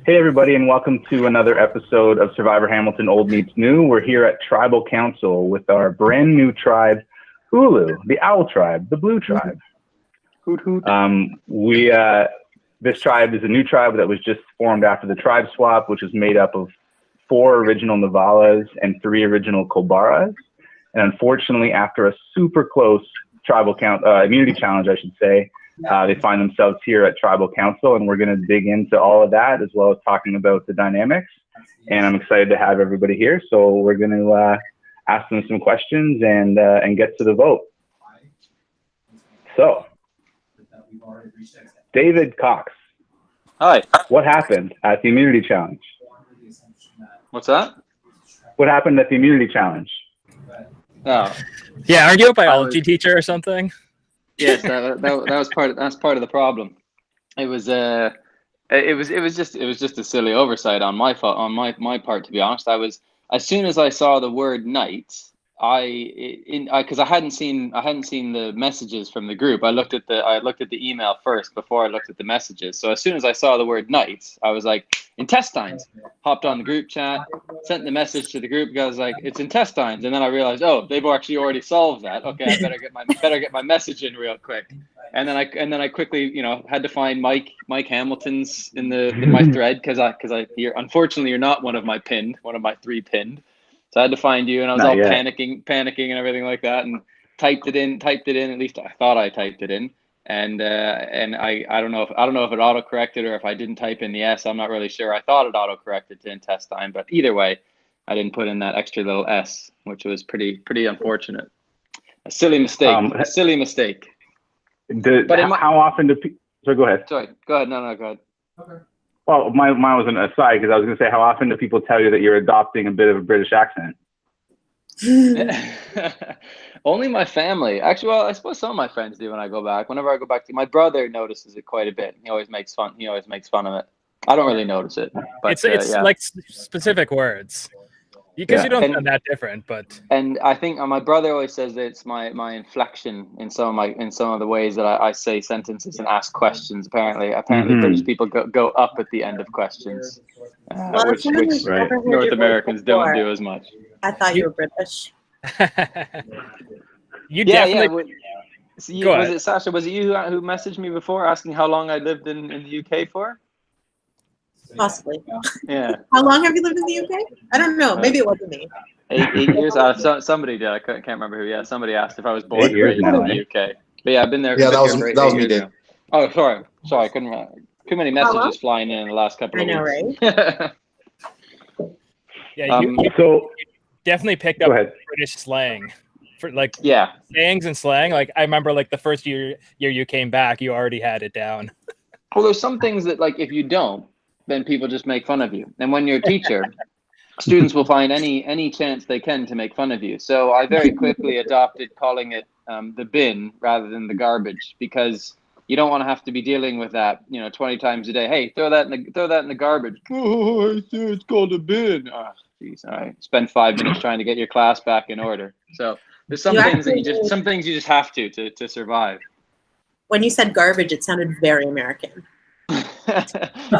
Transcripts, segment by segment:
Hey everybody, and welcome to another episode of Survivor Hamilton Old Meets New. We're here at Tribal Council with our brand new tribe, Ulloo, the Owl Tribe, the Blue Tribe. Hoot hoot. This tribe is a new tribe that was just formed after the tribe swap, which is made up of 4 original Navalas and 3 original Kobaras. And unfortunately, after a super close tribal immunity challenge, I should say, they find themselves here at Tribal Council, and we're going to dig into all of that as well as talking about the dynamics. And I'm excited to have everybody here. So we're going to ask them some questions and get to the vote. So, David Cox. Hi. What happened at the immunity challenge? What's that? What happened at the immunity challenge? Oh. Yeah, aren't you a biology teacher or something? Yes, that was part of the problem. It was just a silly oversight on my part, to be honest. As soon as I saw the word night, because I hadn't seen the messages from the group. I looked at the email first before I looked at the messages. So as soon as I saw the word night, I was like, intestines. Hopped on the group chat, sent the message to the group because I was like, it's intestines, and then I realized, oh, they've actually already solved that. Okay, I better get my message in real quick. And then I quickly, had to find Mike Hamilton's in my thread because unfortunately you're not one of my 3 pinned. So I had to find you, and I was all panicking and everything like that, and typed it in. At least I thought I typed it in, and I don't know if it auto-corrected or if I didn't type in the S. I'm not really sure. I thought it auto-corrected to intestine, but either way, I didn't put in that extra little S, which was pretty unfortunate. A silly mistake. How often do people? So go ahead. Sorry. Go ahead. No, go ahead. Okay. Well, mine was an aside because I was going to say, how often do people tell you that you're adopting a bit of a British accent? Only my family. Actually, well, I suppose some of my friends do when I go back. Whenever I go back my brother notices it quite a bit. He always makes fun of it. I don't really notice it. But it's like specific words. Because you don't sound that different, but I think my brother always says that it's my inflection in some of the ways that I say sentences and ask questions. Apparently British people go up at the end of questions, which North Americans don't do as much. I thought you were British. You definitely. Was it Sasha? Was it you who messaged me before asking how long I lived in the UK for? Possibly. Yeah. How long have you lived in the UK? I don't know. Maybe it wasn't me. 8 years. Somebody did. I can't remember who. Yeah, somebody asked if I was born and raised in the UK. But yeah, I've been there. Yeah, that was me, Dave. Oh, sorry. I couldn't. Too many messages flying in the last couple of weeks. I know, right? Yeah, you definitely picked up British slang. For sayings and slang. Like I remember, like the first year you came back, you already had it down. Well, there's some things that if you don't, then people just make fun of you. And when you're a teacher, students will find any chance they can to make fun of you. So I very quickly adopted calling it the bin rather than the garbage, because you don't want to have to be dealing with that 20 times a day. Hey, throw that in the garbage. Oh, it's called a bin. Oh, geez. All right, spend 5 minutes trying to get your class back in order. So there's some things you just have to survive. When you said garbage, it sounded very American.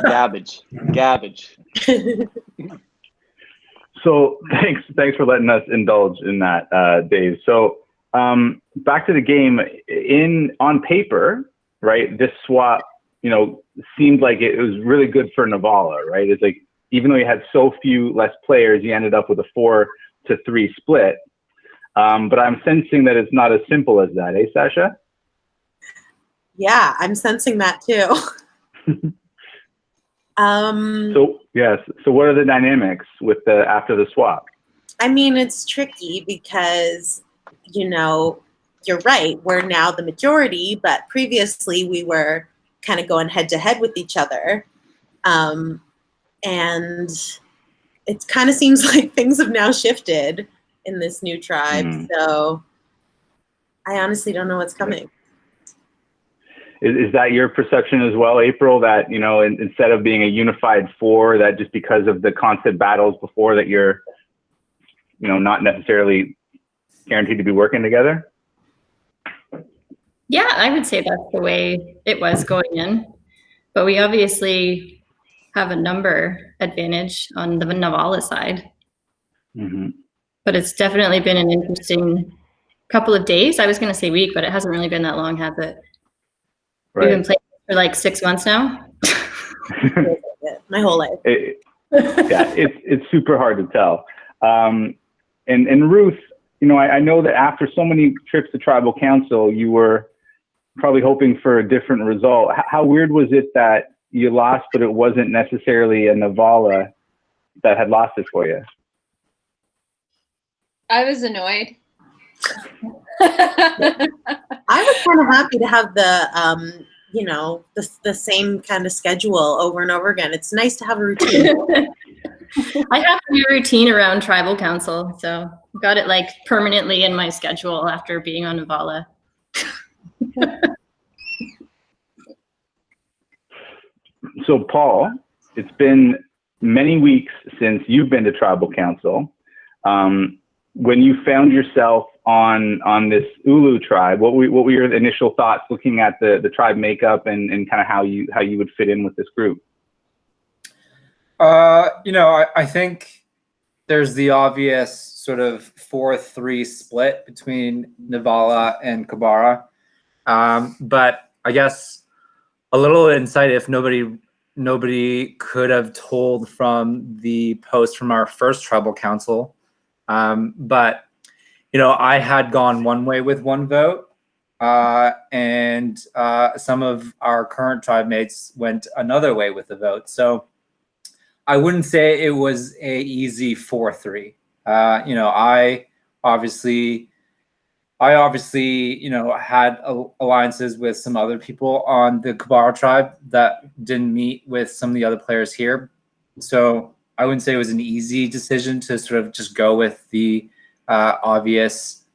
Gabbage. So thanks for letting us indulge in that, Dave. So back to the game. On paper, right? This swap, seemed like it was really good for Navala, right? It's like even though you had so few less players, you ended up with a 4-3 split. But I'm sensing that it's not as simple as that, Sasha? Yeah, I'm sensing that too. So what are the dynamics with after the swap? I mean, it's tricky because you're right, we're now the majority, but previously we were kind of going head to head with each other, and it kind of seems like things have now shifted in this new tribe. So I honestly don't know what's coming. Is that your perception as well, April, that, instead of being a unified 4, that just because of the constant battles before that you're, not necessarily guaranteed to be working together? Yeah, I would say that's the way it was going in. But we obviously have a number advantage on the Navala side. Mm-hmm. But it's definitely been an interesting couple of days. I was going to say week, but it hasn't really been that long, has it? Right. We've been playing for like 6 months now. My whole life. Yeah, it's super hard to tell. And Ruth, I know that after so many trips to Tribal Council, you were probably hoping for a different result. How weird was it that you lost, but it wasn't necessarily a Navala that had lost it for you? I was annoyed. I was kind of happy to have the, the same kind of schedule over and over again. It's nice to have a routine. I have to do a routine around Tribal Council, so got it like permanently in my schedule after being on Navala. So Paul, it's been many weeks since you've been to Tribal Council. When you found yourself on this Ulloo tribe, what were your initial thoughts looking at the tribe makeup and kind of how you would fit in with this group? I think there's the obvious sort of 4-3 split between Navala and Kabara. But I guess a little insight, if nobody could have told from the post from our first Tribal Council. But, I had gone one way with one vote, and some of our current tribe mates went another way with the vote. So I wouldn't say it was a easy 4-3. I obviously, had alliances with some other people on the Kabara tribe that didn't meet with some of the other players here. So I wouldn't say it was an easy decision to sort of just go with the obvious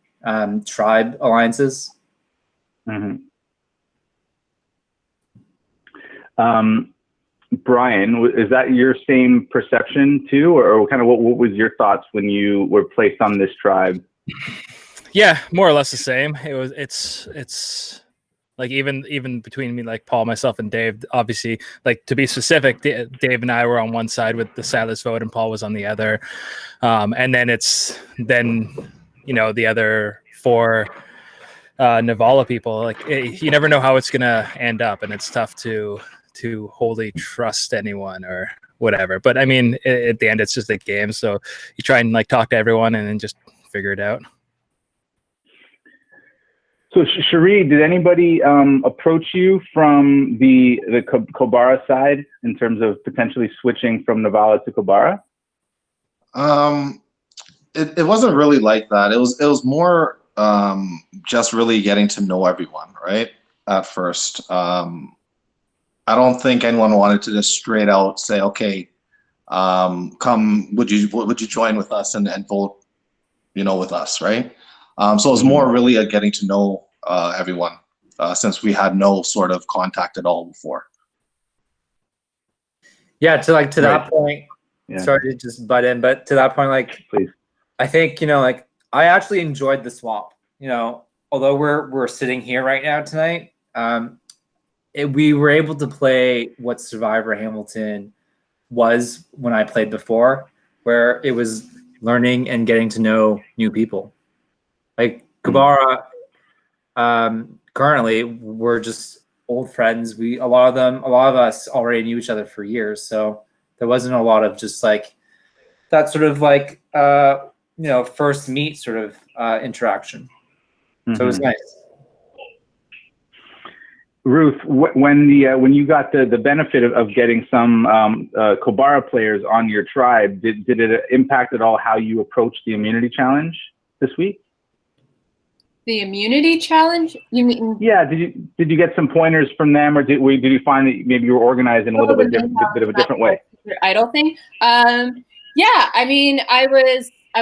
tribe alliances. Mm-hmm. Brian, is that your same perception too, or kind of what was your thoughts when you were placed on this tribe? Yeah, more or less the same. It's like even between me, like Paul, myself, and Dave. Obviously, like to be specific, Dave and I were on one side with the Silas vote, and Paul was on the other. And then the other 4 Navala people. Like you never know how it's gonna end up, and it's tough to wholly trust anyone or whatever. But I mean, at the end, it's just a game, so you try and like talk to everyone and then just figure it out. So Cherie, did anybody approach you from the Kobara side in terms of potentially switching from Navala to Kobara? It wasn't really like that. It was more just really getting to know everyone, right? At first. I don't think anyone wanted to just straight out say, okay, come, would you join with us and vote, with us, right? So it was more really a getting to know everyone since we had no sort of contact at all before. Yeah, to that point, sorry to just butt in, but to that point, like, please. I think, I actually enjoyed the swap. Although we're sitting here right now tonight, we were able to play what Survivor Hamilton was when I played before, where it was learning and getting to know new people. Like Kabara, currently we're just old friends. A lot of us already knew each other for years, so there wasn't a lot of just like that sort of like first meet sort of interaction. So it was nice. Ruth, when you got the benefit of getting some Kobara players on your tribe, did it impact at all how you approached the immunity challenge this week? The immunity challenge? You mean? Yeah. Did you get some pointers from them, or did you find that maybe you were organized in a little bit of a different way? Idol thing. Yeah. I mean, I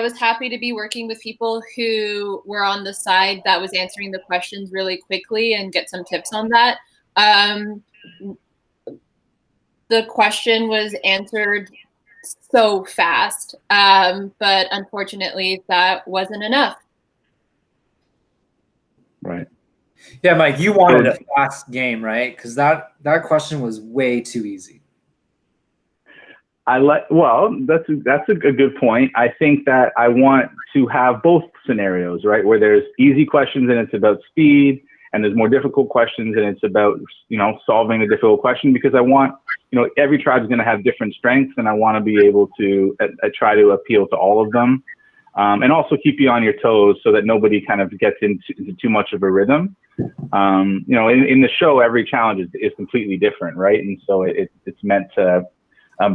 was happy to be working with people who were on the side that was answering the questions really quickly and get some tips on that. The question was answered so fast, but unfortunately that wasn't enough. Right. Yeah, Mike, you wanted a fast game, right? Because that question was way too easy. Well, that's a good point. I think that I want to have both scenarios, right? Where there's easy questions and it's about speed, and there's more difficult questions and it's about, solving a difficult question, because I want, every tribe is going to have different strengths, and I want to be able to try to appeal to all of them, and also keep you on your toes so that nobody kind of gets into too much of a rhythm. In the show, every challenge is completely different, right? And so it's meant to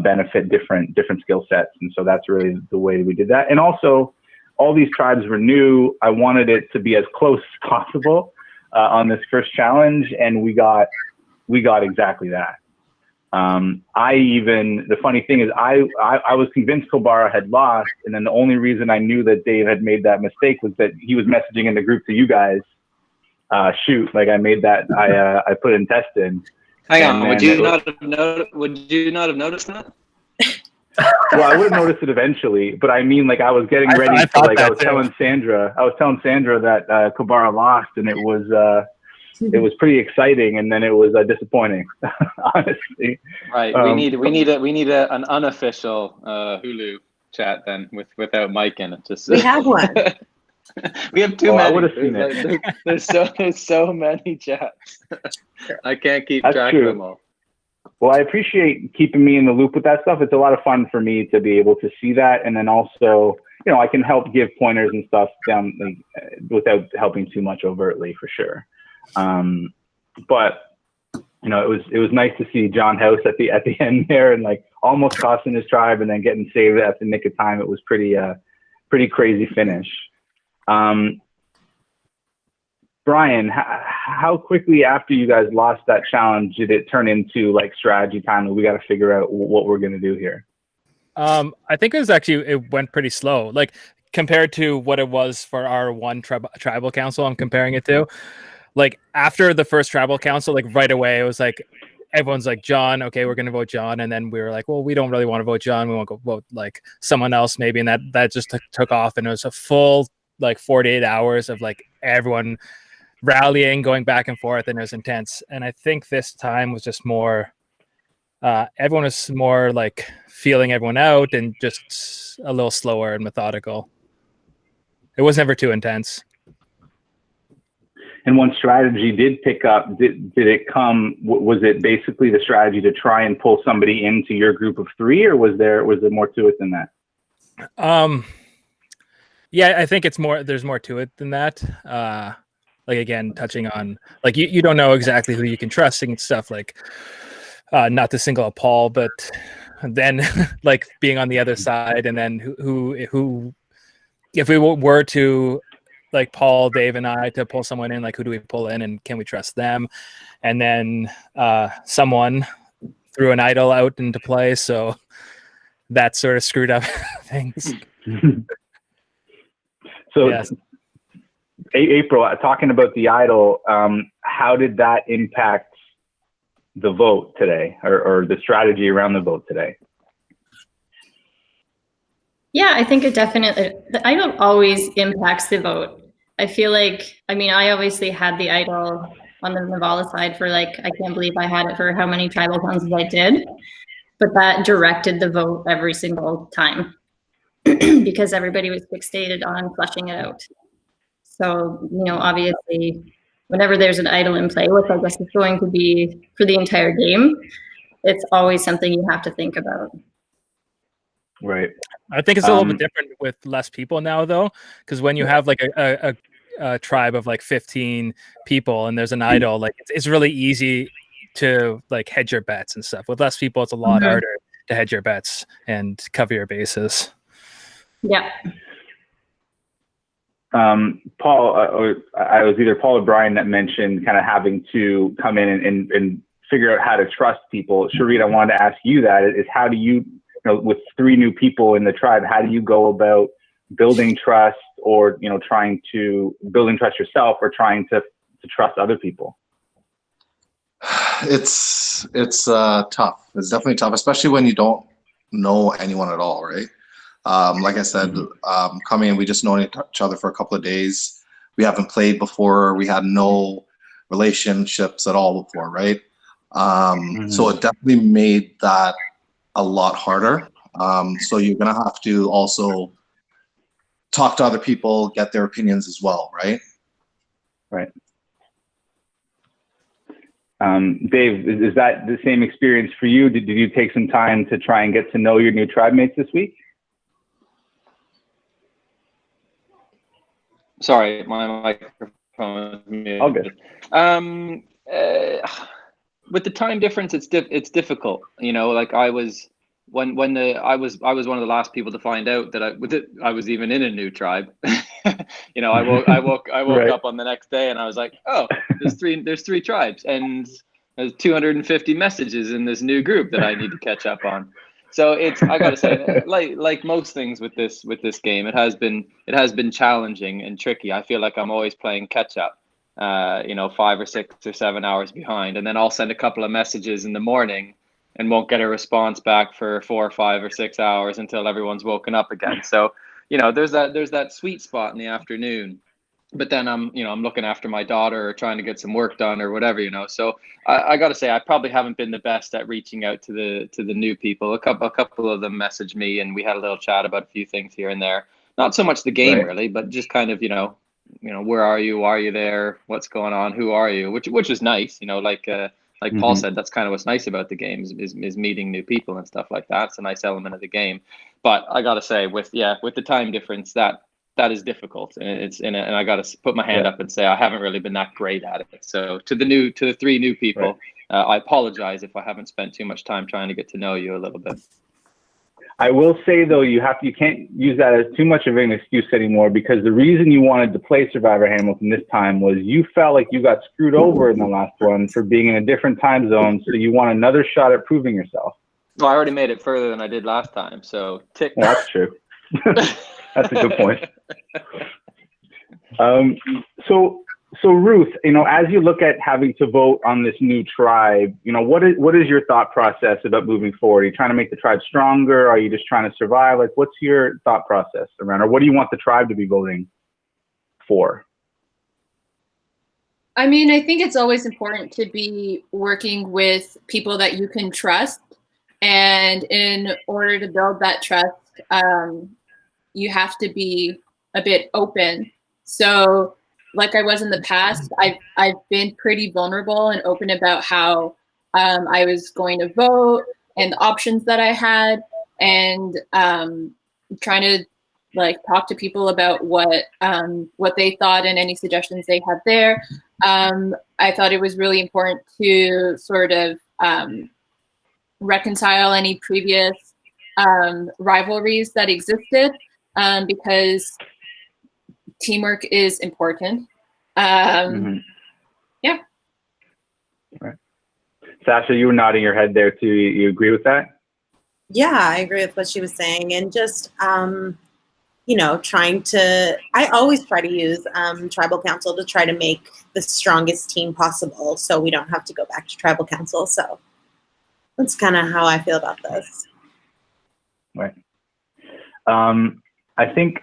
benefit different skill sets. And so that's really the way we did that. And also, all these tribes were new. I wanted it to be as close as possible on this first challenge, and we got exactly that. The funny thing is, I was convinced Kobara had lost, and then the only reason I knew that Dave had made that mistake was that he was messaging in the group to you guys. Shoot, like I made that, I put in test in. Hang on, would you not have noticed that? Well, I would have noticed it eventually, but I mean, like, I was getting ready to, like, I was telling Sandra that Kobara lost, and it was pretty exciting, and then it was disappointing, honestly. Right. We need an unofficial Ulloo chat then without Mike in it. Just We have one. We have too many. I would have seen it. There's so many chats. I can't keep track of them all. Well, I appreciate keeping me in the loop with that stuff. It's a lot of fun for me to be able to see that, and then also, I can help give pointers and stuff down, like, without helping too much overtly, for sure. But it was nice to see John House at the end there, and like almost costing his tribe, and then getting saved at the nick of time. It was pretty crazy finish. Brian, how quickly after you guys lost that challenge did it turn into like strategy time? We got to figure out what we're going to do here. I think it went pretty slow, like compared to what it was for our one tribal council. I'm comparing it to, like, after the first tribal council, like right away, it was like, everyone's like, John, okay, we're going to vote John. And then we were like, well, we don't really want to vote John. We want to go vote like someone else maybe. And that just took off. And it was a full like 48 hours of like everyone rallying, going back and forth, and it was intense. And I think this time was just more, everyone was more like feeling everyone out and just a little slower and methodical. It was never too intense. And one strategy did pick up, did it come, was it basically the strategy to try and pull somebody into your group of three, or was there more to it than that? Yeah, I think there's more to it than that. Like, again, touching on, like, you don't know exactly who you can trust and stuff, like, not to single out Paul, but then like being on the other side, and then who if we were to, like, Paul, Dave, and I to pull someone in, like, who do we pull in, and can we trust them? And then someone threw an idol out into play, so that sort of screwed up things. So, yes. April, talking about the idol, how did that impact the vote today, or the strategy around the vote today? Yeah, I think it definitely, the idol always impacts the vote. I feel like, I mean, I obviously had the idol on the Navala side for, like, I can't believe I had it for how many tribal councils I did, but that directed the vote every single time because everybody was fixated on flushing it out. So, obviously, whenever there's an idol in play, which I guess is going to be for the entire game, it's always something you have to think about. Right. I think it's a little bit different with less people now, though, because when you have like a tribe of like 15 people and there's an idol, like it's really easy to like hedge your bets and stuff. With less people, it's a lot harder to hedge your bets and cover your bases. Yeah. Paul, I was either Paul or Brian that mentioned kind of having to come in and figure out how to trust people. Sharit, I wanted to ask you that, is how do you, with 3 new people in the tribe, how do you go about building trust, or, building trust yourself, or trying to trust other people? It's tough. It's definitely tough, especially when you don't know anyone at all, right? Like I said, coming in, we just known each other for a couple of days. We haven't played before. We had no relationships at all before, right? So it definitely made that a lot harder. So you're going to have to also talk to other people, get their opinions as well, right? Right. Dave, is that the same experience for you? Did you take some time to try and get to know your new tribe mates this week? Sorry, my microphone is muted. All good. With the time difference, it's difficult. You know, like I was one of the last people to find out that I was even in a new tribe. You know, I woke Right. up on the next day and I was like, oh, there's three tribes and there's 250 messages in this new group that I need to catch up on. So I gotta say, like most things with this game, it has been challenging and tricky. I feel like I'm always playing catch up. You know, 5 or 6 or 7 hours behind, and then I'll send a couple of messages in the morning and won't get a response back for 4 or 5 or 6 hours until everyone's woken up again. So, you know, there's that sweet spot in the afternoon. But then I'm looking after my daughter or trying to get some work done or whatever, you know. So I got to say, I probably haven't been the best at reaching out to the new people. A couple of them messaged me, and we had a little chat about a few things here and there. Not so much the game, Right. really, but just kind of, you know, where are you? Why are you there? What's going on? Who are you? Which is nice, you know. Like Paul said, that's kind of what's nice about the game is meeting new people and stuff like that. It's a nice element of the game. But I got to say, with the time difference, that is difficult, and I got to put my hand up and say I haven't really been that great at it. So to the 3 new people, Right. I apologize if I haven't spent too much time trying to get to know you a little bit. I will say though, you can't use that as too much of an excuse anymore, because the reason you wanted to play Survivor Hamilton this time was you felt like you got screwed over in the last one for being in a different time zone, so you want another shot at proving yourself. Well, I already made it further than I did last time, so tick. Well, that's true. That's a good point. So Ruth, you know, as you look at having to vote on this new tribe, you know, what is your thought process about moving forward? Are you trying to make the tribe stronger? Are you just trying to survive? Like, what's your thought process around, or what do you want the tribe to be voting for? I mean, I think it's always important to be working with people that you can trust. And in order to build that trust, you have to be a bit open. So like I was in the past, I've been pretty vulnerable and open about how I was going to vote and the options that I had, and trying to like talk to people about what they thought and any suggestions they had there. I thought it was really important to sort of reconcile any previous rivalries that existed, because teamwork is important. Yeah. Right. Sasha, you were nodding your head there too. You agree with that? Yeah, I agree with what she was saying. And just, you know, I always try to use tribal council to try to make the strongest team possible so we don't have to go back to tribal council. So that's kind of how I feel about this. Right. I think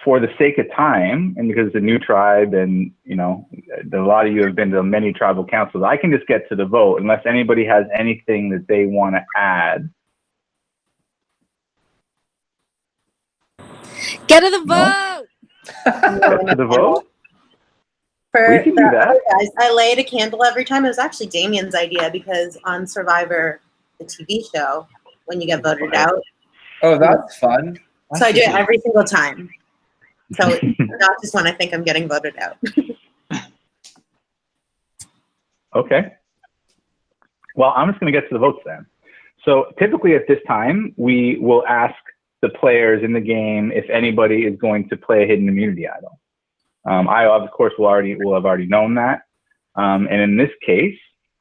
for the sake of time, and because it's a new tribe and, you know, a lot of you have been to many tribal councils, I can just get to the vote unless anybody has anything that they want to add. Get to the vote! Get to the vote? For We can do that. other guys, I laid a candle every time. It was actually Damien's idea, because on Survivor, the TV show, when you get voted out. Oh, that's fun. So I do it every single time. So not just when I think I'm getting voted out. Okay. Well, I'm just going to get to the votes then. So typically at this time, we will ask the players in the game if anybody is going to play a hidden immunity idol. I, of course, will have already known that. And in this case,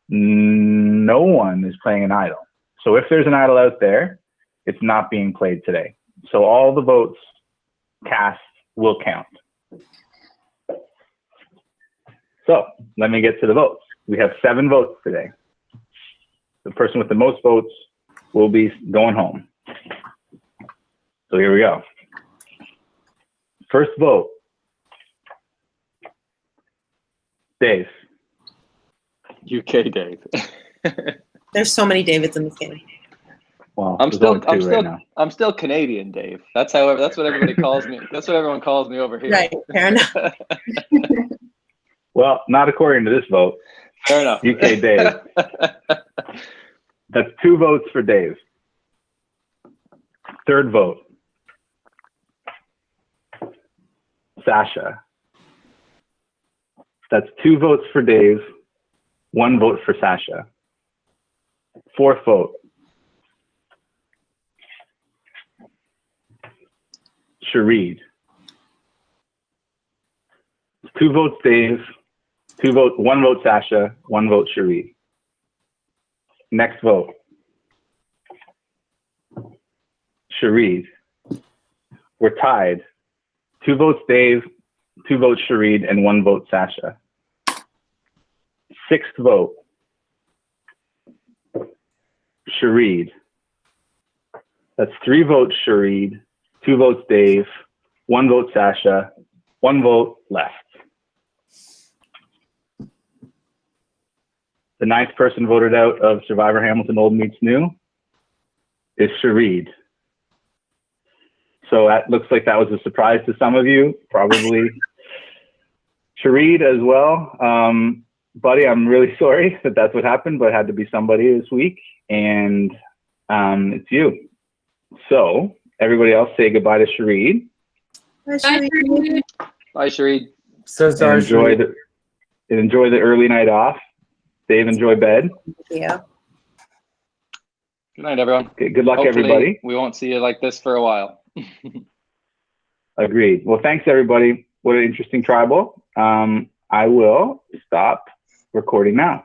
no one is playing an idol. So if there's an idol out there, it's not being played today. So all the votes cast will count. So let me get to the votes. We have 7 votes today. The person with the most votes will be going home. So here we go. First vote. Dave. UK Dave. There's so many Davids in this game. Well, I'm there's still, only two right now. I'm still Canadian, Dave. That's what everybody calls me. That's what everyone calls me over here. Right, fair enough. Well, not according to this vote. Fair enough. UK Dave. That's 2 votes for Dave. Third vote. Sasha. That's 2 votes for Dave, 1 vote for Sasha. Fourth vote. Shareed. 2 votes Dave, 1 vote Sasha, 1 vote Shareed. Next vote. Shareed. We're tied. 2 votes Dave, 2 votes Shareed, and 1 vote Sasha. Sixth vote. Shareed. That's 3 votes Shareed, 2 votes Dave, 1 vote Sasha, 1 vote left. The 9th person voted out of Survivor Hamilton Old Meets New is Shareed. So that looks like that was a surprise to some of you, probably Shareed as well. Buddy, I'm really sorry that that's what happened, but it had to be somebody this week, and it's you. So everybody else say goodbye to Shareed. Bye, Shareed. Bye, Shareed. So sorry. Enjoy the early night off. Dave, enjoy bed. Thank you. Good night, everyone. Okay, good luck, Hopefully, everybody. we won't see you like this for a while. Agreed. Well, thanks, everybody. What an interesting tribal. I will stop recording now.